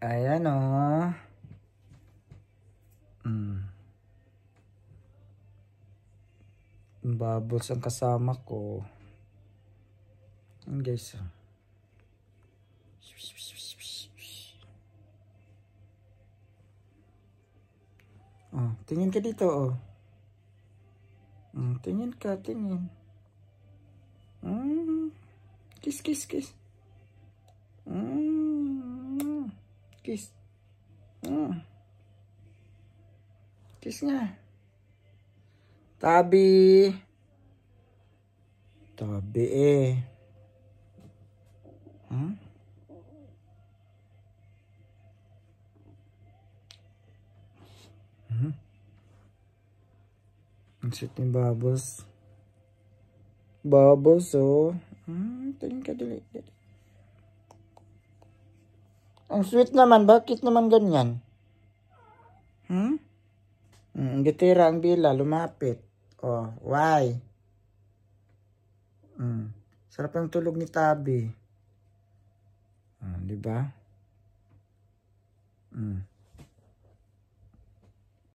Ayan o. Bubbles ang kasama ko. Ayan guys. Oh, tingin ka dito oh. Tingin ka, tingin. Kiss, kiss, kiss. Kiss. Kiss nga. Tabi. Tabi eh. Ang sweet ni Bubbles. Bubbles oh. Tingin ka dili. Ang sweet naman. Bakit naman ganyan? Gitira ang bila. Lumapit. Oh, why? Sarap ang tulog ni Tabi. Diba?